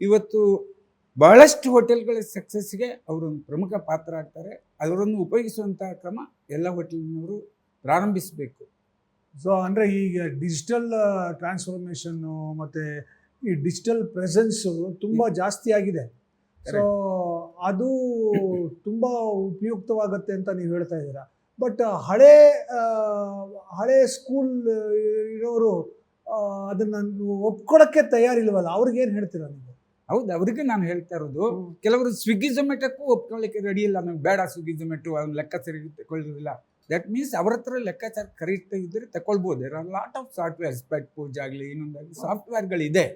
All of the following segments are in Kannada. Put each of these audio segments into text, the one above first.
ಇವತ್ತು ಬಹಳಷ್ಟು ಹೋಟೆಲ್ಗಳ ಸಕ್ಸಸ್ಗೆ ಅವರೊಂದು ಪ್ರಮುಖ ಪಾತ್ರ ಆಗ್ತಾರೆ. ಅವರನ್ನು ಉಪಯೋಗಿಸುವಂತಹ ಕ್ರಮ ಎಲ್ಲ ಹೋಟೆಲ್ನವರು ಪ್ರಾರಂಭಿಸಬೇಕು. ಸೊ ಅಂದರೆ ಈಗ ಡಿಜಿಟಲ್ ಟ್ರಾನ್ಸ್ಫಾರ್ಮೇಷನ್ನು ಮತ್ತು ಈ ಡಿಜಿಟಲ್ ಪ್ರೆಸೆನ್ಸು ತುಂಬ ಜಾಸ್ತಿ ಆಗಿದೆ. ಸೊ ಅದು ತುಂಬ ಉಪಯುಕ್ತವಾಗುತ್ತೆ ಅಂತ ನೀವು ಹೇಳ್ತಾ ಇದ್ದೀರಾ. ಬಟ್ ಹಳೆ ಸ್ಕೂಲ್ ಇರೋರು ಅದನ್ನು ಒಪ್ಕೊಳ್ಳೋಕ್ಕೆ ತಯಾರಿಲ್ವಲ್ಲ, ಅವ್ರಿಗೇನು ಹೇಳ್ತೀರಾ ನೀವು? ಹೌದು, ಅವರಿಗೆ ನಾನು ಹೇಳ್ತಾ ಇರೋದು, ಕೆಲವರು ಸ್ವಿಗ್ಗಿ ಝೊಮ್ಯಾಟೋಕ್ಕೂ ಒಪ್ಕೊಳ್ಳಿಕ್ಕೆ ರೆಡಿ ಇಲ್ಲ. ನಮ್ಗೆ ಬೇಡ ಸ್ವಿಗ್ಗಿ ಝೊಮ್ಯಾಟೋ, ಅವ್ನು ಲೆಕ್ಕ ಸರಿ ತಗೊಳ್ಳೋದಿಲ್ಲ. ದಟ್ ಮೀನ್ಸ್ ಅವ್ರ ಹತ್ರ ಲೆಕ್ಕಾಚಾರ ಕರೆಕ್ಟ್ ಇದ್ದರೆ ತಗೊಳ್ಬೋದು. There are lot of software, ಸ್ಪೆಟ್ ಪೂಜ್ ಆಗಲಿ ಇನ್ನೊಂದಾಗಲಿ ಸಾಫ್ಟ್ವೇರ್ಗಳಿದೆ,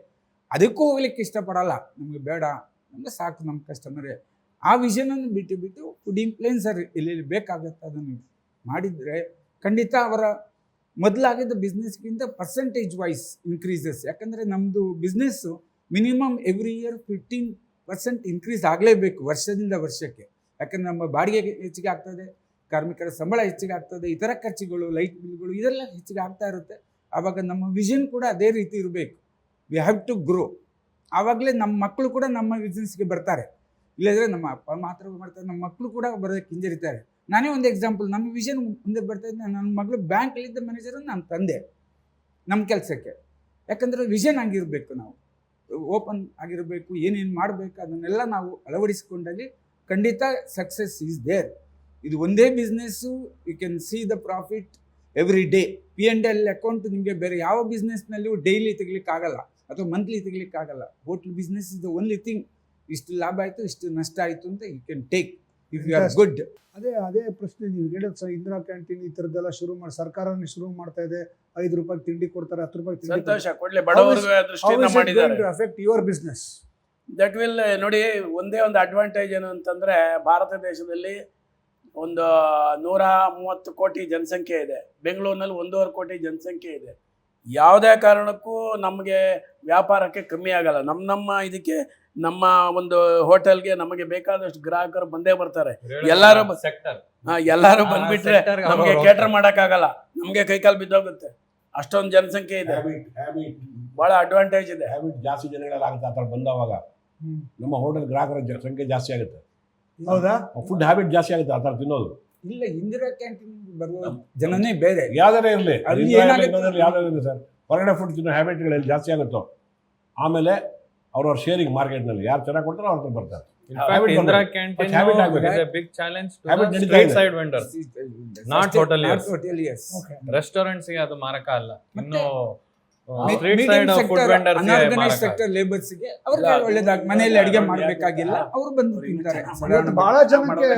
ಅದಕ್ಕೂ ಹೋಗ್ಲಿಕ್ಕೆ ಇಷ್ಟಪಡಲ್ಲ. ನಮಗೆ ಬೇಡ, ನಮಗೆ ಸಾಕು ನಮ್ಮ ಕಸ್ಟಮರೇ. ಆ ವಿಷನನ್ನು ಬಿಟ್ಟು ಫುಡ್ ಇನ್ಫ್ಲುಯೆನ್ಸರ್ ಇಲ್ಲಿ ಬೇಕಾಗತ್ತೆ. ಅದನ್ನು ಮಾಡಿದರೆ ಖಂಡಿತ ಅವರ ಮೊದಲಾಗಿದ್ದ ಬಿಸ್ನೆಸ್ಗಿಂತ ಪರ್ಸೆಂಟೇಜ್ ವೈಸ್ ಇನ್ಕ್ರೀಸಸ್. ಯಾಕಂದರೆ ನಮ್ಮದು business minimum every year 15% increase ಆಗಲೇಬೇಕು ವರ್ಷದಿಂದ ವರ್ಷಕ್ಕೆ. ಯಾಕಂದರೆ ನಮ್ಮ ಬಾಡಿಗೆ ಹೆಚ್ಚಿಗೆ ಆಗ್ತದೆ, ಕಾರ್ಮಿಕರ ಸಂಬಳ ಹೆಚ್ಚಿಗೆ ಆಗ್ತದೆ, ಇತರ ಖರ್ಚುಗಳು, ಲೈಟ್ ಬಿಲ್ಗಳು ಇದೆಲ್ಲ ಹೆಚ್ಚಿಗೆ ಆಗ್ತಾ ಇರುತ್ತೆ. ಆವಾಗ ನಮ್ಮ ವಿಷನ್ ಕೂಡ ಅದೇ ರೀತಿ ಇರಬೇಕು. We have to grow. ಆವಾಗಲೇ ನಮ್ಮ ಮಕ್ಕಳು ಕೂಡ ನಮ್ಮ ಬಿಸ್ನೆಸ್ಗೆ ಬರ್ತಾರೆ. ಇಲ್ಲದ್ರೆ ನಮ್ಮ ಅಪ್ಪ ಮಾತ್ರ ಮಾಡ್ತಾರೆ, ನಮ್ಮ ಮಕ್ಕಳು ಕೂಡ ಬರೋದಕ್ಕೆ ಹಿಂಜರಿತಾರೆ. ನಾನೇ ಒಂದು ಎಕ್ಸಾಂಪಲ್, ನಮ್ಮ ವಿಷನ್ ಮುಂದೆ ಬರ್ತಾ ಇದ್ದೆ. ನನ್ನ ಮಗಳು ಬ್ಯಾಂಕಲ್ಲಿದ್ದ ಮ್ಯಾನೇಜರು ನಾನು ತಂದೆ ನಮ್ಮ ಕೆಲಸಕ್ಕೆ. ಯಾಕಂದರೆ ವಿಷನ್ ಆಗಿರಬೇಕು, ನಾವು ಓಪನ್ ಆಗಿರಬೇಕು, ಏನೇನು ಮಾಡಬೇಕು ಅದನ್ನೆಲ್ಲ ನಾವು ಅಳವಡಿಸಿಕೊಂಡಾಗ ಖಂಡಿತ ಸಕ್ಸಸ್ ಈಸ್ ದೇರ್. ಇದು ಒಂದೇ business, you can see the profit every day. P&L account ನಿಮಗೆ ಬೇರೆ ಯಾವ ಬಿಸ್ನೆಸ್ನಲ್ಲಿಯೂ ಡೈಲಿ ತೆಗಿಲಿಕ್ಕಾಗಲ್ಲ ಅಥವಾ ಮಂತ್ಲಿ ತೆಗಿಲಿಕ್ಕಾಗಲ್ಲ. Hotel business is the only thing. ಇಷ್ಟು ಲಾಭ ಆಯಿತು, ಇಷ್ಟು ನಷ್ಟ ಆಯಿತು ಅಂತ you can take if you are good. ಅದೇ ಪ್ರಶ್ನೆ ನೀವು ಹೇಳಿದ ಸರ್. ಇಂದಿರಾ ಕ್ಯಾಂಟೀನ್ ಈ ಥರದ್ದೆಲ್ಲ ಸರ್ಕಾರನೇ ಶುರು ಮಾಡ್ತಾ ಇದೆ. 5 ರೂಪಾಯಿ ತಿಂಡಿ ಕೊಡ್ತಾರೆ, 10 ರೂಪಾಯಿ ತಿಂಡಿ affect your business? That will ನೋಡಿ. ಒಂದೇ ಒಂದು ಅಡ್ವಾಂಟೇಜ್ ಏನು ಅಂತಂದರೆ, ಭಾರತ ದೇಶದಲ್ಲಿ ಒಂದು 130 ಕೋಟಿ ಜನಸಂಖ್ಯೆ ಇದೆ. ಬೆಂಗಳೂರಿನಲ್ಲಿ 1.5 ಕೋಟಿ ಜನಸಂಖ್ಯೆ ಇದೆ. ಯಾವುದೇ ಕಾರಣಕ್ಕೂ ನಮಗೆ ವ್ಯಾಪಾರಕ್ಕೆ ಕಮ್ಮಿ ಆಗಲ್ಲ. ನಮ್ಮ ಇದಕ್ಕೆ, ನಮ್ಮ ಒಂದು ಹೋಟೆಲ್ಗೆ ನಮಗೆ ಬೇಕಾದಷ್ಟು ಗ್ರಾಹಕರು ಬಂದೇ ಬರ್ತಾರೆ. ಎಲ್ಲರೂ ಬಂದ್ಬಿಟ್ರೆ ನಮಗೆ ಕೇಟರ್ ಮಾಡೋಕ್ಕಾಗಲ್ಲ, ನಮಗೆ ಕೈಕಾಲು ಬಿದ್ದೋಗುತ್ತೆ. ಅಷ್ಟೊಂದು ಜನಸಂಖ್ಯೆ ಇದೆ, ಭಾಳ ಅಡ್ವಾಂಟೇಜ್ ಇದೆ. ಹ್ಯಾಬಿಟ್ ಜಾಸ್ತಿ ಜನಗಳಾಗುತ್ತೆ. ಆ ಥರ ಬಂದವಾಗ ನಮ್ಮ ಹೋಟೆಲ್ ಗ್ರಾಹಕರ ಸಂಖ್ಯೆ ಜಾಸ್ತಿ ಆಗುತ್ತೆ. ಹೌದಾ? ಫುಡ್ ಹ್ಯಾಬಿಟ್ ಜಾಸ್ತಿ ಆಗುತ್ತೆ ಆ ಥರ ತಿನ್ನೋದು. ಇಲ್ಲ, ಇಂದಿರಾ ಕ್ಯಾಂಟೀನ್ ಬರುವ ಜನನೇ ಬೇರೆ. ಯಾವ್ದಾರೇ ಇರಲಿ ಯಾವ್ದಾರು ಇರಲಿ ಸರ್, ಹೊರಗಡೆ ಫುಡ್ ತಿನ್ನೋ ಹ್ಯಾಬಿಟ್ಗಳಲ್ಲಿ ಜಾಸ್ತಿ ಆಗುತ್ತೋ ಆಮೇಲೆ ಅವ್ರವ್ರ ಶೇರಿಂಗ್ ಮಾರ್ಕೆಟ್ನಲ್ಲಿ ಯಾರು ಚೆನ್ನಾಗಿ ಕೊಡ್ತಾರೋ ಅವ್ರ ಬರ್ತಾರೆ. Indira Canteen is a big challenge to the street side vendors, not hoteliers. Restaurants ಗೆ ಅದು ಮಾರಕ ಅಲ್ಲ. ಇನ್ನು ಸ್ಟ್ರೀಟ್ ಸೈಡ್ ಫುಡ್ ವೆಂಡರ್ಸ್ ಗೆ, ಅನ್ಆರ್ಗನೈಸ್ಡ್ ಸೆಕ್ಟರ್ ಲೇಬರ್ಸ್ ಗೆ ಅವ್ರಿಗೆ ಒಳ್ಳೆದಾಗಿ ಮನೆಯಲ್ಲಿ ಅಡಿಗೆ ಮಾಡಬೇಕಾಗಿಲ್ಲ, ಅವರು ಬಂದು ತಿಂತಾರೆ. ಬಹಳ ಜನಕ್ಕೆ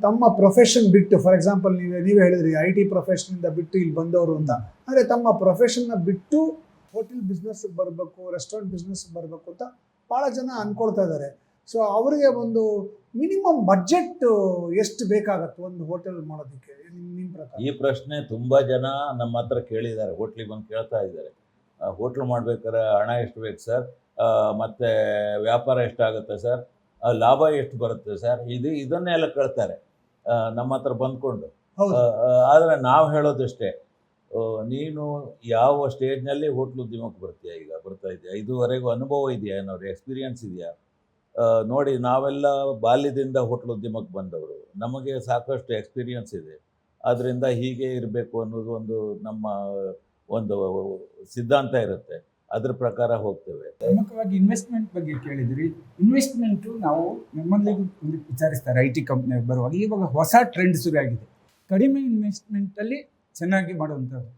ತಮ್ಮ ಪ್ರೊಫೆಷನ್ ಬಿಟ್ಟು, ಫಾರ್ ಎಕ್ಸಾಂಪಲ್ ನೀವೇ ಹೇಳಿದ್ರಿ IT ಪ್ರೊಫೆಷನ್ ಇಂದ ಬಿಟ್ಟು ಇಲ್ಲಿ ಬಂದವರು ಅಂತ. ಅಂದ್ರೆ ತಮ್ಮ ಪ್ರೊಫೆಷನ್ನ ಬಿಟ್ಟು ಹೋಟೆಲ್ ಬಿಸ್ನೆಸ್ ಬರಬೇಕು, ರೆಸ್ಟೋರೆಂಟ್ ಬಿಸ್ನೆಸ್ ಬರಬೇಕು ಅಂತ ಭಾಳ ಜನ ಅನ್ಕೊಳ್ತಾ ಇದ್ದಾರೆ. ಸೊ ಅವರಿಗೆ ಒಂದು ಮಿನಿಮಮ್ ಬಜೆಟ್ ಎಷ್ಟು ಬೇಕಾಗತ್ತೆ ಒಂದು ಹೋಟೆಲ್ ಮಾಡೋದಕ್ಕೆ ನಿಮ್ಮ ಪ್ರಕಾರ? ಈ ಪ್ರಶ್ನೆ ತುಂಬ ಜನ ನಮ್ಮ ಹತ್ರ ಕೇಳಿದ್ದಾರೆ, ಹೋಟ್ಲಿಗೆ ಬಂದು ಕೇಳ್ತಾ ಇದ್ದಾರೆ. ಹೋಟ್ಲ್ ಮಾಡ್ಬೇಕಾದ್ರೆ ಹಣ ಎಷ್ಟು ಬೇಕು ಸರ್, ಮತ್ತು ವ್ಯಾಪಾರ ಎಷ್ಟಾಗುತ್ತೆ ಸರ್, ಲಾಭ ಎಷ್ಟು ಬರುತ್ತೆ ಸರ್, ಇದನ್ನೆಲ್ಲ ಕೇಳ್ತಾರೆ ನಮ್ಮ ಹತ್ರ ಬಂದ್ಕೊಂಡು. ಆದರೆ ನಾವು ಹೇಳೋದಷ್ಟೇ, ನೀನು ಯಾವ ಸ್ಟೇಜ್ನಲ್ಲಿ ಹೋಟ್ಲ್ ಉದ್ಯಮಕ್ಕೆ ಬರ್ತಾ ಇದೆಯಾ, ಇದುವರೆಗೂ ಅನುಭವ ಇದೆಯಾ, ಏನಾದ್ರು ಎಕ್ಸ್ಪೀರಿಯನ್ಸ್ ಇದೆಯಾ? ನೋಡಿ, ನಾವೆಲ್ಲ ಬಾಲ್ಯದಿಂದ ಹೋಟ್ಲ್ ಉದ್ಯಮಕ್ಕೆ ಬಂದವರು, ನಮಗೆ ಸಾಕಷ್ಟು ಎಕ್ಸ್ಪೀರಿಯನ್ಸ್ ಇದೆ. ಆದ್ದರಿಂದ ಹೀಗೆ ಇರಬೇಕು ಅನ್ನೋದು ನಮ್ಮ ಒಂದು ಸಿದ್ಧಾಂತ ಇರುತ್ತೆ, ಅದ್ರ ಪ್ರಕಾರ ಹೋಗ್ತೇವೆ. ಪ್ರಮುಖವಾಗಿ ಇನ್ವೆಸ್ಟ್ಮೆಂಟ್ ಬಗ್ಗೆ ಕೇಳಿದ್ರಿ. ಇನ್ವೆಸ್ಟ್ಮೆಂಟು ನಾವು ನಮ್ಮಲ್ಲಿ ವಿಚಾರಿಸ್ತಾರೆ IT ಕಂಪ್ನಿಗೆ ಬರುವಾಗ. ಇವಾಗ ಹೊಸ ಟ್ರೆಂಡ್ ಶುರುವಾಗಿದೆ, ಕಡಿಮೆ ಇನ್ವೆಸ್ಟ್ಮೆಂಟಲ್ಲಿ ಚೆನ್ನಾಗಿ ಮಾಡುವಂಥದ್ದು.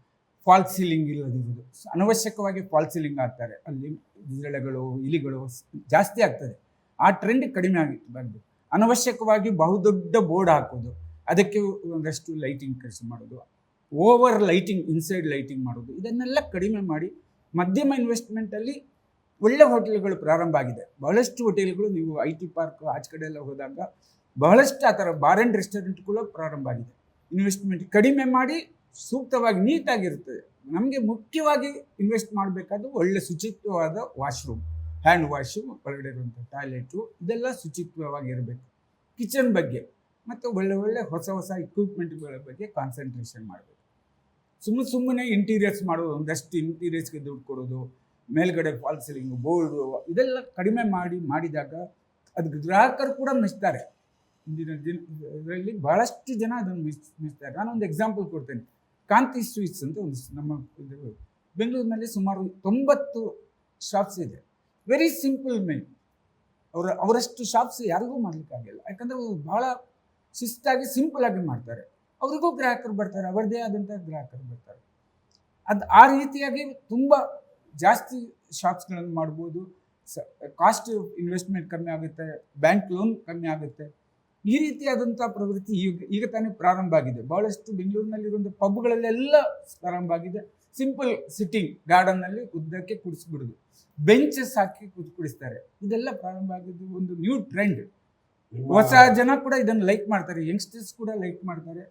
ಫಾಲ್ಸ್ ಸೀಲಿಂಗ್ ಇಲ್ಲದಿರುವುದು, ಅನವಶ್ಯಕವಾಗಿ ಫಾಲ್ಸ್ ಸೀಲಿಂಗ್ ಆಗ್ತಾರೆ, ಅಲ್ಲಿ ಜಿರಳೆಗಳು, ಇಲಿಗಳು ಜಾಸ್ತಿ ಆಗ್ತದೆ. ಆ ಟ್ರೆಂಡ್ ಕಡಿಮೆ ಆಗಬೇಕು. ಅನವಶ್ಯಕವಾಗಿ ಬಹುದೊಡ್ಡ ಬೋರ್ಡ್ ಹಾಕೋದು, ಅದಕ್ಕೆ ಒಂದಷ್ಟು ಲೈಟಿಂಗ್ ಕೆಲಸ ಮಾಡೋದು, ಓವರ್ ಲೈಟಿಂಗ್, ಇನ್ಸೈಡ್ ಲೈಟಿಂಗ್ ಮಾಡೋದು, ಇದನ್ನೆಲ್ಲ ಕಡಿಮೆ ಮಾಡಿ ಮಧ್ಯಮ ಇನ್ವೆಸ್ಟ್ಮೆಂಟಲ್ಲಿ ಒಳ್ಳೆ ಹೋಟೆಲ್ಗಳು ಪ್ರಾರಂಭ ಆಗಿದೆ. ಬಹಳಷ್ಟು ಹೋಟೆಲ್ಗಳು, ನೀವು IT ಪಾರ್ಕ್ ಆಚೆ ಕಡೆ ಎಲ್ಲ ಹೋದಾಗ ಬಹಳಷ್ಟು ಆ ಥರ ಬಾರ್ ಆ್ಯಂಡ್ ರೆಸ್ಟೋರೆಂಟ್ಗಳು ಪ್ರಾರಂಭ ಆಗಿದೆ. ಇನ್ವೆಸ್ಟ್ಮೆಂಟ್ ಕಡಿಮೆ ಮಾಡಿ ಸೂಕ್ತವಾಗಿ ನೀಟಾಗಿರ್ತದೆ. ನಮಗೆ ಮುಖ್ಯವಾಗಿ ಇನ್ವೆಸ್ಟ್ ಮಾಡಬೇಕಾದ ಒಳ್ಳೆ ಶುಚಿತ್ವವಾದ ವಾಶ್ರೂಮ್, ಹ್ಯಾಂಡ್ ವಾಶು, ಒಳಗಡೆ ಇರುವಂಥ ಟಾಯ್ಲೆಟು, ಇದೆಲ್ಲ ಶುಚಿತ್ವವಾಗಿರಬೇಕು. ಕಿಚನ್ ಬಗ್ಗೆ ಮತ್ತು ಒಳ್ಳೆ ಹೊಸ ಇಕ್ವಿಪ್ಮೆಂಟ್ಗಳ ಬಗ್ಗೆ ಕಾನ್ಸಂಟ್ರೇಷನ್ ಮಾಡಬೇಕು. ಸುಮ್ಮನೆ ಇಂಟೀರಿಯರ್ಸ್ ಮಾಡೋದು, ಒಂದಷ್ಟು ಇಂಟೀರಿಯರ್ಸ್ಗೆ ದುಡ್ಡು ಕೊಡೋದು, ಮೇಲ್ಗಡೆ ಫಾಲ್ ಸೀಲಿಂಗ್ ಬೋರ್ಡು ಇದೆಲ್ಲ ಕಡಿಮೆ ಮಾಡಿದಾಗ ಅದು ಗ್ರಾಹಕರು ಕೂಡ ಮೆಚ್ತಾರೆ. ಇಂದಿನ ಇದರಲ್ಲಿ ಬಹಳಷ್ಟು ಜನ ಅದನ್ನು ಮೆಚ್ತಾರೆ. ನಾನೊಂದು ಎಕ್ಸಾಂಪಲ್ ಕೊಡ್ತೇನೆ. ಕಾಂತಿ ಸ್ವೀಟ್ಸ್ ಅಂತ ಒಂದು ನಮ್ಮ ಬೆಂಗಳೂರಿನಲ್ಲಿ ಸುಮಾರು 90 ಶಾಪ್ಸ್ ಇದೆ. Very simple man. ಅವರಷ್ಟು ಶಾಪ್ಸ್ ಯಾರಿಗೂ ಮಾಡಲಿಕ್ಕಾಗಿಲ್ಲ. ಯಾಕಂದರೆ ಭಾಳ ಶಿಸ್ತಾಗಿ ಸಿಂಪಲ್ ಆಗಿ ಮಾಡ್ತಾರೆ. ಅವ್ರಿಗೂ ಗ್ರಾಹಕರು ಬರ್ತಾರೆ, ಅವರದೇ ಆದಂಥ ಗ್ರಾಹಕರು ಬರ್ತಾರೆ. ಆ ರೀತಿಯಾಗಿ ತುಂಬ ಜಾಸ್ತಿ ಶಾಪ್ಸ್ಗಳನ್ನು ಮಾಡ್ಬೋದು. ಕಾಸ್ಟ್ ಇನ್ವೆಸ್ಟ್ಮೆಂಟ್ ಕಮ್ಮಿ ಆಗುತ್ತೆ, ಬ್ಯಾಂಕ್ ಲೋನ್ ಕಮ್ಮಿ ಆಗುತ್ತೆ. ಈ ರೀತಿಯಾದಂಥ ಪ್ರವೃತ್ತಿ ಈಗ ತಾನೇ ಪ್ರಾರಂಭ ಆಗಿದೆ. ಭಾಳಷ್ಟು ಬೆಂಗಳೂರಿನಲ್ಲಿರುವಂಥ ಪಬ್ಗಳಲ್ಲೆಲ್ಲ ಪ್ರಾರಂಭ ಆಗಿದೆ. ಸಿಂಪಲ್ ಸಿಟ್ಟಿಂಗ್ ಗಾರ್ಡನ್ನಲ್ಲಿ ಉದ್ದಕ್ಕೆ ಕುಡಿಸ್ಬಿಡೋದು, ಬೆಂಚಸ್ ಹಾಕಿ ಕುಡಿಸ್ತಾರೆ. ಇದೆಲ್ಲ ಪ್ರಾರಂಭ ಆಗಿದ್ದು ಒಂದು ನ್ಯೂ ಟ್ರೆಂಡ್. ಹೊಸ ಜನ ಕೂಡ ಇದನ್ನು ಲೈಕ್ ಮಾಡ್ತಾರೆ, ಯಂಗ್ಸ್ಟರ್ಸ್ ಕೂಡ ಲೈಕ್ ಮಾಡ್ತಾರೆ.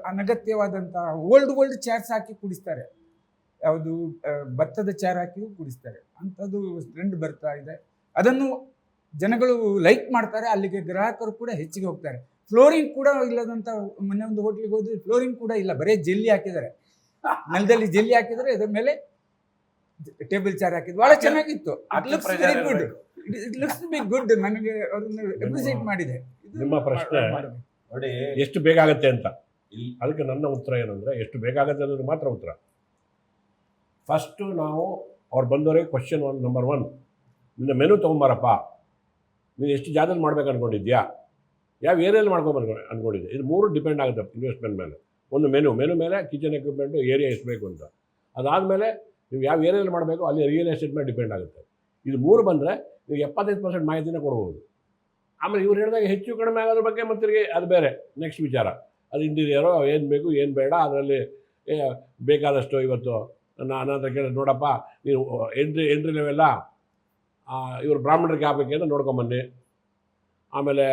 ಅನಗತ್ಯವಾದಂಥ ಓಲ್ಡ್ ಚೇರ್ಸ್ ಹಾಕಿ ಕುಡಿಸ್ತಾರೆ, ಯಾವುದು ಭತ್ತದ ಚೇರ್ ಹಾಕಿಯೂ ಕುಡಿಸ್ತಾರೆ. ಅಂಥದ್ದು ಟ್ರೆಂಡ್ ಬರ್ತಾ ಇದೆ. ಅದನ್ನು ಜನಗಳು ಲೈಕ್ ಮಾಡ್ತಾರೆ, ಅಲ್ಲಿಗೆ ಗ್ರಾಹಕರು ಕೂಡ ಹೆಚ್ಚಿಗೆ ಹೋಗ್ತಾರೆ. ಫ್ಲೋರಿಂಗ್ ಕೂಡ ಇಲ್ಲದಂಥ, ಮೊನ್ನೆ ಒಂದು ಹೋಟ್ಲಿಗೆ ಹೋದ್ರೆ ಫ್ಲೋರಿಂಗ್ ಕೂಡ ಇಲ್ಲ, ಬರೀ ಜೆಲ್ಲಿ ಹಾಕಿದ್ದಾರೆ, ನೆಲದಲ್ಲಿ ಜೆಲ್ಲಿ ಹಾಕಿದರೆ ಅದರ ಮೇಲೆ ಟೇಬಲ್ ಚೇರ್ ಹಾಕಿದ್ರು. ಬಹಳ ಚೆನ್ನಾಗಿತ್ತು. It looks be good. ನನಗೆ ಅದನ್ನು ಅಪ್ರಿಸಿಯೇಟ್ ಮಾಡಿದೆ. ನಿಮ್ಮ ಪ್ರಶ್ನೆ ನೋಡಿ ಎಷ್ಟು ಬೇಕಾಗತ್ತೆ ಅಂತ, ಅದಕ್ಕೆ ನನ್ನ ಉತ್ತರ ಏನಂದರೆ, ಎಷ್ಟು ಬೇಕಾಗತ್ತೆ ಅನ್ನೋದು ಮಾತ್ರ ಉತ್ತರ. ಫಸ್ಟು ನಾವು ಅವ್ರು ಬಂದವರಿಗೆ ಕ್ವಶನ್ ನಂಬರ್ 1, ನಿನ್ನ ಮೆನು ತೊಗೊಂಬಾರಪ್ಪ, ನೀನು ಎಷ್ಟು ಜಾಗದಲ್ಲಿ ಮಾಡ್ಬೇಕು ಅಂದ್ಕೊಂಡಿದ್ಯಾ, ಯಾವ ಏರಿಯಲ್ಲಿ ಮಾಡ್ಕೊಬಾರ್ದು ಅಂದ್ಕೊಂಡಿದ್ದೆ. ಇದು 3 ಡಿಪೆಂಡ್ ಆಗುತ್ತೆ ಇನ್ವೆಸ್ಟ್ಮೆಂಟ್ ಮೇಲೆ. ಒಂದು ಮೆನು ಮೇಲೆ ಕಿಚನ್ ಎಕ್ವಿಪ್ಮೆಂಟು, ಏರಿಯಾ ಎಷ್ಟು ಬೇಕು ಅಂತ. ಅದಾದಮೇಲೆ ನೀವು ಯಾವ ಏರಿಯಲ್ಲಿ ಮಾಡಬೇಕು ಅಲ್ಲಿ ರಿಯಲ್ ಎಸ್ಟೇಟ್ ಮೇಲೆ ಡಿಪೆಂಡ್ ಆಗುತ್ತೆ. ಇದು 3 ಬಂದರೆ ನೀವು 75% ಮಾಹಿತಿನ ಕೊಡ್ಬೋದು. ಆಮೇಲೆ ಇವ್ರು ಹೇಳಿದಾಗ ಹೆಚ್ಚು ಕಡಿಮೆ ಆಗೋದ್ರ ಬಗ್ಗೆ ಮತ್ತೆ ಅದು ಬೇರೆ ನೆಕ್ಸ್ಟ್ ವಿಚಾರ. ಅದು ಇಂಟೀರಿಯರು ಏನು ಬೇಕು ಏನು ಬೇಡ, ಅದರಲ್ಲಿ ಬೇಕಾದಷ್ಟು. ಇವತ್ತು ನನ್ನ ಹತ್ರ ಕೇಳಿ, ನೋಡಪ್ಪ ನೀವು ಎಂಟ್ರಿ ಲೆವೆಲ್ಲ ಇವರು ಬ್ರಾಹ್ಮಣರಿಗೆ ಆಗಬೇಕು ಅಂತ ನೋಡ್ಕೊಂಬನ್ನಿ, ಆಮೇಲೆ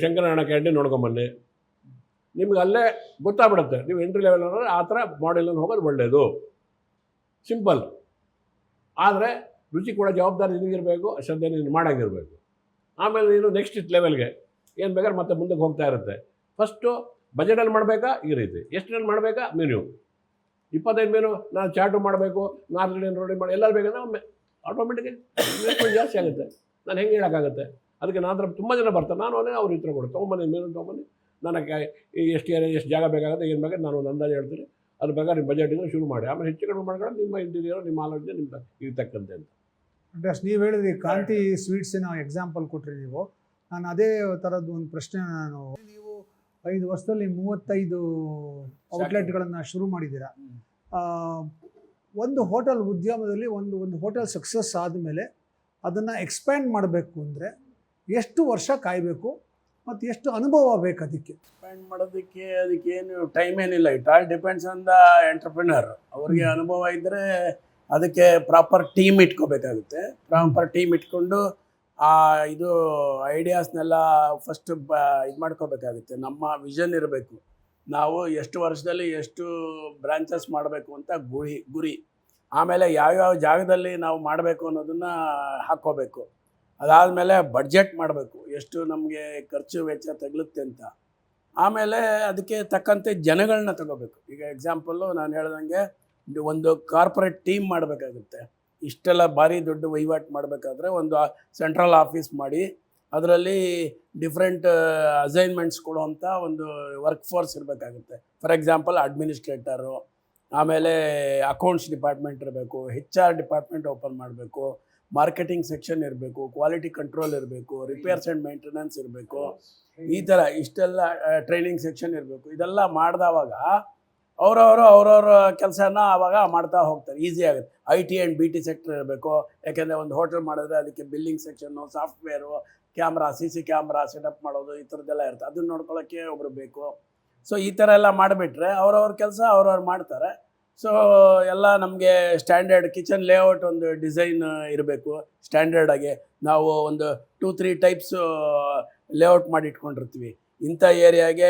ಶಂಕರನಾರಾಯಣ ಕ್ಯಾಂಟೀನ್ ನೋಡ್ಕೊಂಬನ್ನಿ, ನಿಮ್ಗೆ ಅಲ್ಲೇ ಗೊತ್ತಾಗ್ಬಿಡುತ್ತೆ. ನೀವು ಎಂಟ್ರಿ ಲೆವೆಲ್ ಅಂದರೆ ಆ ಥರ ಮಾಡೆಲಲ್ಲಿ ಹೋಗೋದು ಒಳ್ಳೆಯದು, ಸಿಂಪಲ್. ಆದರೆ ರುಚಿ ಕೂಡ ಜವಾಬ್ದಾರಿ ನಿನಗಿರಬೇಕು, ಶ್ರದ್ಧೆ ನೀನು ಮಾಡೋಂಗಿರಬೇಕು. ಆಮೇಲೆ ನೀನು ನೆಕ್ಸ್ಟ್ ಲೆವೆಲ್ಗೆ ಏನು ಬೇಕಾದ್ರೆ ಮತ್ತೆ ಮುಂದಕ್ಕೆ ಹೋಗ್ತಾ ಇರುತ್ತೆ. ಫಸ್ಟು ಬಜೆಟಲ್ಲಿ ಮಾಡಬೇಕಾ ಈ ರೀತಿ, ಎಷ್ಟರಲ್ಲಿ ಮಾಡಬೇಕಾ ಮೆನ್ಯೂ, 25 ಮೆನು, ನಾನು ಚಾಟು ಮಾಡಬೇಕು, 4 ದಿನ ರೋಡಿ ಮಾಡಿ ಎಲ್ಲರೂ ಬೇಕಂದ್ರೆ ಆಟೋಮೆಟಿಕ್ ಇನ್ವೆಸ್ಟ್ಮೆಂಟ್ ಜಾಸ್ತಿ ಆಗುತ್ತೆ. ನಾನು ಹೆಂಗೆ ಹೇಳೋಕ್ಕಾಗುತ್ತೆ? ಅದಕ್ಕೆ ನನ್ನ ಹತ್ರ ತುಂಬ ಜನ ಬರ್ತಾರೆ, ನಾನು ಅದೇ ಅವ್ರ ಹತ್ರ ಕೊಡು, ತೊಗೊಂಬನ್ನಿ ಮೆನು ತೊಗೊಂಬನ್ನಿ, ನನಗೆ ಎಷ್ಟು ಏರಿಯಾ ಎಷ್ಟು ಜಾಗ ಬೇಕಾಗುತ್ತೆ, ಏನು ಬೇಕಾದ್ರೆ ನಾನು ಒಂದು ಅಂದಾಜು ಹೇಳ್ತೀನಿ, ಅದ್ರ ಬೇಕಾದ್ರೆ ನಿಮ್ಮ ಬಜೆಟ್ ಇದ್ರೆ ಶುರು ಮಾಡಿ, ಆಮೇಲೆ ಹೆಚ್ಚು ಕಡಿಮೆ ಮಾಡ್ಕೊಂಡು ನಿಮ್ಮ ಇಂಟೀರಿಯರ್ ನಿಮ್ಮ ಆಲೋಚನೆ ನಿಮ್ಮ ಇರ್ತಕ್ಕಂತೆ ಅಂತ. ಅಡ್ರೆಸ್ ನೀವು ಹೇಳಿದ್ರಿ ಕಾಂತಿ ಸ್ವೀಟ್ಸಿನ ಎಕ್ಸಾಂಪಲ್ ಕೊಟ್ರಿ ನೀವು. ನಾನು ಅದೇ ಥರದ್ದು ಒಂದು ಪ್ರಶ್ನೆ, ನೀವು 5 ವರ್ಷದಲ್ಲಿ 35 ಔಟ್ಲೆಟ್ಗಳನ್ನು ಶುರು ಮಾಡಿದ್ದೀರಾ. ಒಂದು ಹೋಟೆಲ್ ಉದ್ಯಮದಲ್ಲಿ ಒಂದು ಹೋಟೆಲ್ ಸಕ್ಸಸ್ ಆದಮೇಲೆ ಅದನ್ನು ಎಕ್ಸ್ಪ್ಯಾಂಡ್ ಮಾಡಬೇಕು ಅಂದರೆ ಎಷ್ಟು ವರ್ಷ ಕಾಯಬೇಕು ಮತ್ತು ಎಷ್ಟು ಅನುಭವ ಬೇಕು ಅದಕ್ಕೆ? ಎಕ್ಸ್ಪ್ಯಾಂಡ್ ಮಾಡೋದಕ್ಕೆ ಅದಕ್ಕೇನು ಟೈಮ್ ಏನಿಲ್ಲ. It all depends on the entrepreneur. ಅವ್ರಿಗೆ ಅನುಭವ ಇದ್ದರೆ ಅದಕ್ಕೆ ಪ್ರಾಪರ್ ಟೀಮ್ ಇಟ್ಕೋಬೇಕಾಗುತ್ತೆ. ಪ್ರಾಪರ್ ಟೀಮ್ ಇಟ್ಕೊಂಡು ಇದು ಐಡಿಯಾಸ್ನೆಲ್ಲ ಫಸ್ಟ್ ಇದು ಮಾಡ್ಕೋಬೇಕಾಗುತ್ತೆ. ನಮ್ಮ ವಿಷನ್ ಇರಬೇಕು, ನಾವು ಎಷ್ಟು ವರ್ಷದಲ್ಲಿ ಎಷ್ಟು ಬ್ರಾಂಚಸ್ ಮಾಡಬೇಕು ಅಂತ ಗುರಿ. ಆಮೇಲೆ ಯಾವ್ಯಾವ ಜಾಗದಲ್ಲಿ ನಾವು ಮಾಡಬೇಕು ಅನ್ನೋದನ್ನು ಹಾಕ್ಕೋಬೇಕು. ಅದಾದಮೇಲೆ ಬಡ್ಜೆಟ್ ಮಾಡಬೇಕು, ಎಷ್ಟು ನಮಗೆ ಖರ್ಚು ವೆಚ್ಚ ತಗಲುತ್ತೆ ಅಂತ. ಆಮೇಲೆ ಅದಕ್ಕೆ ತಕ್ಕಂತೆ ಜನಗಳನ್ನ ತಗೋಬೇಕು. ಈಗ ಎಕ್ಸಾಂಪಲ್ಲು ನಾನು ಹೇಳ್ದಂಗೆ ಒಂದು ಕಾರ್ಪೊರೇಟ್ ಟೀಮ್ ಮಾಡಬೇಕಾಗುತ್ತೆ. ಇಷ್ಟೆಲ್ಲ ಭಾರಿ ದೊಡ್ಡ ವಹಿವಾಟು ಮಾಡಬೇಕಾದ್ರೆ ಒಂದು ಸೆಂಟ್ರಲ್ ಆಫೀಸ್ ಮಾಡಿ ಅದರಲ್ಲಿ ಡಿಫ್ರೆಂಟ್ ಅಸೈನ್ಮೆಂಟ್ಸ್ ಕೊಡುವಂಥ ಒಂದು ವರ್ಕ್ ಫೋರ್ಸ್ ಇರಬೇಕಾಗುತ್ತೆ. ಫಾರ್ ಎಕ್ಸಾಂಪಲ್ ಅಡ್ಮಿನಿಸ್ಟ್ರೇಟರು, ಆಮೇಲೆ ಅಕೌಂಟ್ಸ್ ಡಿಪಾರ್ಟ್ಮೆಂಟ್ ಇರಬೇಕು, HR ಡಿಪಾರ್ಟ್ಮೆಂಟ್ ಓಪನ್ ಮಾಡಬೇಕು, ಮಾರ್ಕೆಟಿಂಗ್ ಸೆಕ್ಷನ್ ಇರಬೇಕು, ಕ್ವಾಲಿಟಿ ಕಂಟ್ರೋಲ್ ಇರಬೇಕು, ರಿಪೇರ್ಸ್ ಆ್ಯಂಡ್ ಮೇಂಟೆನೆನ್ಸ್ ಇರಬೇಕು, ಈ ಥರ ಇಷ್ಟೆಲ್ಲ ಟ್ರೈನಿಂಗ್ ಸೆಕ್ಷನ್ ಇರಬೇಕು. ಇದೆಲ್ಲ ಮಾಡಿದವಾಗ ಅವ್ರವ್ರ ಕೆಲಸನ ಆವಾಗ ಮಾಡ್ತಾ ಹೋಗ್ತಾರೆ, ಈಸಿ ಆಗುತ್ತೆ. IT ಆ್ಯಂಡ್ BT ಸೆಕ್ಟರ್ ಇರಬೇಕು. ಯಾಕೆಂದರೆ ಒಂದು ಹೋಟೆಲ್ ಮಾಡಿದ್ರೆ ಅದಕ್ಕೆ billing section, software, camera, CC camera setup ಮಾಡೋದು, ಈ ಥರದ್ದೆಲ್ಲ ಇರುತ್ತೆ. ಅದನ್ನು ನೋಡ್ಕೊಳ್ಳೋಕ್ಕೆ ಒಬ್ಬರು ಬೇಕು. ಸೊ ಈ ಥರ ಎಲ್ಲ ಮಾಡಿಬಿಟ್ರೆ ಅವ್ರವ್ರ ಕೆಲಸ ಅವ್ರವ್ರು ಮಾಡ್ತಾರೆ. ಸೊ ಎಲ್ಲ ನಮಗೆ ಸ್ಟ್ಯಾಂಡರ್ಡ್ ಕಿಚನ್ ಲೇಔಟ್ ಒಂದು ಡಿಸೈನ್ ಇರಬೇಕು. ಸ್ಟ್ಯಾಂಡರ್ಡಾಗಿ ನಾವು ಒಂದು 2-3 ಟೈಪ್ಸು ಲೇಔಟ್ ಮಾಡಿ ಇಟ್ಕೊಂಡಿರ್ತೀವಿ. ಇಂಥ ಏರಿಯಾಗೆ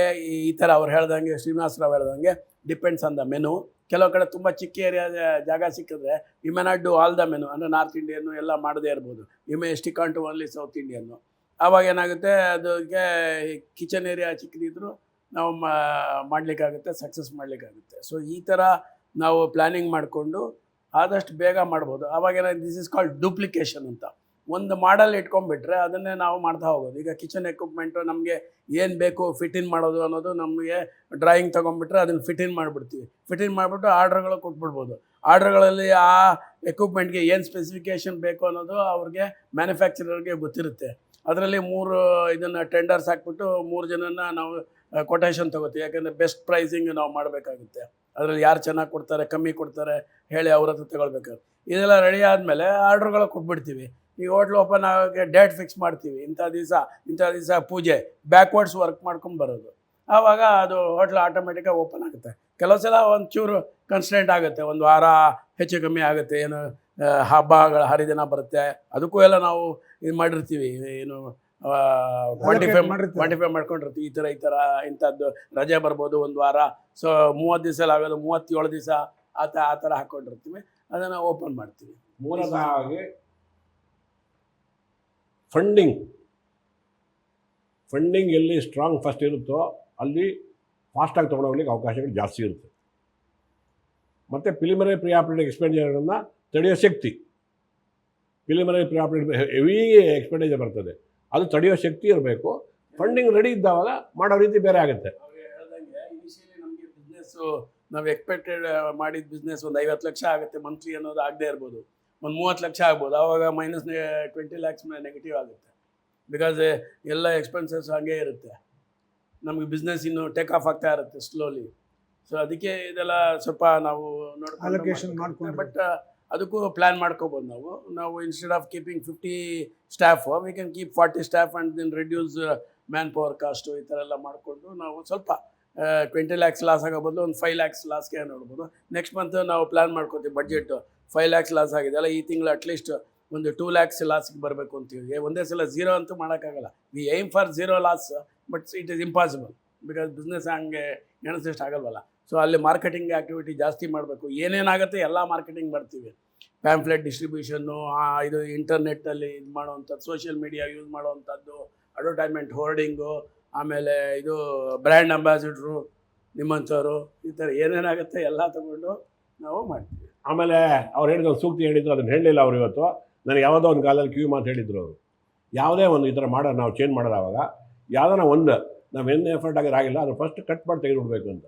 ಈ ಥರ ಅವ್ರು ಹೇಳ್ದಂಗೆ, ಶ್ರೀನಿವಾಸರಾವ್ ಹೇಳ್ದಂಗೆ ಡಿಪೆಂಡ್ಸ್ ಆನ್ ದ ಮೆನು. ಕೆಲವು ಕಡೆ ತುಂಬ ಚಿಕ್ಕ ಏರಿಯಾ ಜಾಗ ಸಿಕ್ಕಿದ್ರೆ you may not do all the menu. ಅಂದರೆ ನಾರ್ತ್ ಇಂಡಿಯನ್ನು ಎಲ್ಲ ಮಾಡದೇ ಇರ್ಬೋದು, you may stick on to only south ಇಂಡಿಯನ್ನು. ಆವಾಗ ಏನಾಗುತ್ತೆ, ಅದಕ್ಕೆ ಕಿಚನ್ ಏರಿಯಾ ಚಿಕ್ಕದಿದ್ರು ನಾವು ಮಾಡಲಿಕ್ಕಾಗುತ್ತೆ, ಸಕ್ಸಸ್ ಮಾಡಲಿಕ್ಕಾಗುತ್ತೆ. ಸೊ ಈ ಥರ ನಾವು ಪ್ಲ್ಯಾನಿಂಗ್ ಮಾಡಿಕೊಂಡು ಆದಷ್ಟು ಬೇಗ ಮಾಡ್ಬೋದು. ಆವಾಗ ದಿಸ್ ಇಸ್ ಕಾಲ್ಡ್ ಡೂಪ್ಲಿಕೇಶನ್ ಅಂತ. ಒಂದು ಮಾಡಲ್ ಇಟ್ಕೊಂಡ್ಬಿಟ್ರೆ ಅದನ್ನೇ ನಾವು ಮಾಡ್ತಾ ಹೋಗೋದು. ಈಗ ಕಿಚನ್ ಎಕ್ವಿಪ್ಮೆಂಟು ನಮಗೆ ಏನು ಬೇಕು ಫಿಟ್ ಇನ್ ಮಾಡೋದು ಅನ್ನೋದು ನಮಗೆ ಡ್ರಾಯಿಂಗ್ ತೊಗೊಂಡ್ಬಿಟ್ರೆ ಅದನ್ನು ಫಿಟ್ ಇನ್ ಮಾಡಿಬಿಡ್ತೀವಿ. ಫಿಟ್ ಇನ್ ಮಾಡಿಬಿಟ್ಟು ಆರ್ಡ್ರ್ಗಳು ಕೊಟ್ಬಿಡ್ಬೋದು. ಆರ್ಡ್ರ್ಗಳಲ್ಲಿ ಆ ಎಕ್ವಿಪ್ಮೆಂಟ್ಗೆ ಏನು ಸ್ಪೆಸಿಫಿಕೇಷನ್ ಬೇಕು ಅನ್ನೋದು ಅವ್ರಿಗೆ ಮ್ಯಾನುಫ್ಯಾಕ್ಚರರ್ಗೆ ಗೊತ್ತಿರುತ್ತೆ. ಅದರಲ್ಲಿ 3 ಇದನ್ನು ಟೆಂಡರ್ಸ್ ಹಾಕ್ಬಿಟ್ಟು 3 ಜನನ ನಾವು ಕೊಟೇಶನ್ ತೊಗೋತೀವಿ. ಯಾಕಂದರೆ ಬೆಸ್ಟ್ ಪ್ರೈಸಿಂಗ್ ನಾವು ಮಾಡಬೇಕಾಗುತ್ತೆ. ಅದರಲ್ಲಿ ಯಾರು ಚೆನ್ನಾಗಿ ಕೊಡ್ತಾರೆ, ಕಮ್ಮಿ ಕೊಡ್ತಾರೆ ಹೇಳಿ ಅವ್ರ ಹತ್ರ ತಗೊಳ್ಬೇಕಾದ್ರೆ ಇದೆಲ್ಲ ರೆಡಿ ಆದಮೇಲೆ ಆರ್ಡ್ರ್ಗಳು ಕೊಟ್ಬಿಡ್ತೀವಿ. ಈ ಹೋಟ್ಲ್ ಓಪನ್ ಆಗೋಕ್ಕೆ ಡೇಟ್ ಫಿಕ್ಸ್ ಮಾಡ್ತೀವಿ, ಇಂಥ ದಿವಸ ಪೂಜೆ, ಬ್ಯಾಕ್ವರ್ಡ್ಸ್ ವರ್ಕ್ ಮಾಡ್ಕೊಂಡು ಬರೋದು. ಆವಾಗ ಅದು ಹೋಟ್ಲ್ ಆಟೋಮೆಟಿಕಾಗಿ ಓಪನ್ ಆಗುತ್ತೆ. ಕೆಲವು ಸಲ ಒಂಚೂರು ಕನ್ಸ್ಟೆಂಟ್ ಆಗುತ್ತೆ, ಒಂದು ವಾರ ಹೆಚ್ಚು ಕಮ್ಮಿ ಆಗುತ್ತೆ. ಏನು ಹಬ್ಬಗಳ ಹರಿದಿನ ಬರುತ್ತೆ, ಅದಕ್ಕೂ ಎಲ್ಲ ನಾವು ಇದು ಮಾಡಿರ್ತೀವಿ, ಏನು ಕ್ವಾಂಟಿಫೈ ಮಾಡ್ಕೊಂಡಿರ್ತೀವಿ. ಈ ಥರ ಇಂಥದ್ದು ರಜೆ ಬರ್ಬೋದು ಒಂದು ವಾರ. ಸೊ 30 ದಿವಸ ಆಗೋದು 37 ದಿವಸ ಆ ಥರ ಹಾಕ್ಕೊಂಡಿರ್ತೀವಿ. ಅದನ್ನು ಓಪನ್ ಮಾಡ್ತೀವಿ. ಮೂಲತಃ ಫಂಡಿಂಗ್ ಎಲ್ಲಿ ಸ್ಟ್ರಾಂಗ್ ಫಸ್ಟ್ ಇರುತ್ತೋ ಅಲ್ಲಿ ಫಾಸ್ಟಾಗಿ ತೊಗೊಂಡೋಗ್ಲಿಕ್ಕೆ ಅವಕಾಶಗಳು ಜಾಸ್ತಿ ಇರುತ್ತೆ. ಮತ್ತು ಪ್ರಿಲಿಮಿನರಿ ಪ್ರೀ ಆಪರೇಟಿವ್ ಎಕ್ಸ್ಪೆಂಡಿಚರನ್ನು ತಡೆಯೋ ಶಕ್ತಿ, preliminary pre operative heavy expenditure ಬರ್ತದೆ, ಅದು ತಡೆಯೋ ಶಕ್ತಿ ಇರಬೇಕು. ಫಂಡಿಂಗ್ ರೆಡಿ ಇದ್ದಾವಾಗ ಮಾಡೋ ರೀತಿ ಬೇರೆ ಆಗುತ್ತೆ. ಹೇಳ್ದಂಗೆ ಇನಿಷಿಯಲಿ ನಮಗೆ ಬಿಸ್ನೆಸ್ಸು ನಾವು ಎಕ್ಸ್ಪೆಕ್ಟೆಡ್ ಮಾಡಿದ ಬಿಸ್ನೆಸ್ ಒಂದು 50 ಲಕ್ಷ ಆಗುತ್ತೆ ಮಂತ್ಲಿ ಅನ್ನೋದು ಆಗದೆ ಇರ್ಬೋದು, ಒಂದು 30 ಲಕ್ಷ ಆಗ್ಬೋದು. ಆವಾಗ -20 ಲ್ಯಾಕ್ಸ್ ನೆಗೆಟಿವ್ ಆಗುತ್ತೆ. ಬಿಕಾಸ್ ಎಲ್ಲ ಎಕ್ಸ್ಪೆನ್ಸಸ್ ಹಾಗೇ ಇರುತ್ತೆ. ನಮಗೆ ಬಿಸ್ನೆಸ್ ಇನ್ನು ಟೇಕ್ ಆಫ್ ಆಗ್ತಾ ಇರುತ್ತೆ ಸ್ಲೋಲಿ. ಸೊ ಅದಕ್ಕೆ ಇದೆಲ್ಲ ಸ್ವಲ್ಪ ನಾವು ನೋಡ್ಕೊಂಡು, ಬಟ್ ಅದಕ್ಕೂ ಪ್ಲ್ಯಾನ್ ಮಾಡ್ಕೋಬೋದು. ನಾವು instead of keeping 50 staff we can keep 40 staff and then reduce manpower cost. ಈ ಥರ ಎಲ್ಲ ಮಾಡಿಕೊಂಡು ನಾವು ಸ್ವಲ್ಪ 20 ಲ್ಯಾಕ್ಸ್ ಲಾಸ್ ಆಗೋ ಬದಲು ಒಂದು 5 ಲ್ಯಾಕ್ಸ್ ಲಾಸ್ಗೆ ನೋಡ್ಬೋದು. ನೆಕ್ಸ್ಟ್ ಮಂತ್ ನಾವು ಪ್ಲ್ಯಾನ್ ಮಾಡ್ಕೋತೀವಿ, ಬಡ್ಜೆಟು 5 ಲ್ಯಾಕ್ಸ್ ಲಾಸ್ ಆಗಿದೆ ಅಲ್ಲ, ಈ ತಿಂಗಳು ಅಟ್ಲೀಸ್ಟ್ ಒಂದು 2 ಲ್ಯಾಕ್ಸ್ ಲಾಸ್ಗೆ ಬರಬೇಕು ಅಂತೀವಿ. ಒಂದೇ ಸಲ 0 ಅಂತೂ ಮಾಡೋಕ್ಕಾಗಲ್ಲ. We aim for 0 loss, but it is impossible because business ಹಂಗೆ ಎಣಿಸಿಷ್ಟು ಆಗಲ್ವಲ್ಲ. ಸೊ ಅಲ್ಲಿ ಮಾರ್ಕೆಟಿಂಗ್ ಆ್ಯಕ್ಟಿವಿಟಿ ಜಾಸ್ತಿ ಮಾಡಬೇಕು. ಏನೇನಾಗುತ್ತೆ ಎಲ್ಲ ಮಾರ್ಕೆಟಿಂಗ್ ಮಾಡ್ತೀವಿ. ಪ್ಯಾಂಫ್ಲೆಟ್ ಡಿಸ್ಟ್ರಿಬ್ಯೂಷನ್ನು, ಇದು ಇಂಟರ್ನೆಟ್ಟಲ್ಲಿ ಇದು ಮಾಡೋವಂಥದ್ದು, ಸೋಷಿಯಲ್ ಮೀಡಿಯಾ ಯೂಸ್ ಮಾಡೋವಂಥದ್ದು, ಅಡ್ವರ್ಟೈಸ್ಮೆಂಟ್, ಹೋರ್ಡಿಂಗು, ಆಮೇಲೆ ಇದು ಬ್ರ್ಯಾಂಡ್ ಅಂಬಾಸಿಡ್ರು ನಿಮ್ಮಂಥವ್ರು, ಈ ಥರ ಏನೇನಾಗುತ್ತೆ ಎಲ್ಲ ತಗೊಂಡು ನಾವು ಮಾಡ್ತೀವಿ. ಆಮೇಲೆ ಅವ್ರು ಹೇಳಿದ ಒಂದು ಸೂಕ್ತಿ ಹೇಳಿದ್ರು, ಅದನ್ನು ಹೇಳಲಿಲ್ಲ ಅವರು ಇವತ್ತು. ನನಗೆ ಯಾವುದೋ ಒಂದು ಕಾಲದಲ್ಲಿ ಕಿವಿ ಮಾತು ಹೇಳಿದ್ರು ಅವರು. ಯಾವುದೇ ಒಂದು ಈ ಥರ ಮಾಡೋದು ನಾವು ಚೇಂಜ್ ಮಾಡೋದಾವಾಗ ಯಾವುದೋ ಒಂದು ನಾವು ಏನು ಎಫರ್ಟ್ ಆಗಿಲ್ಲ, ಅದು ಫಸ್ಟ್ ಕಟ್ ಮಾಡಿ ತೆಗೆದುಬಿಡ್ಬೇಕು ಅಂತ.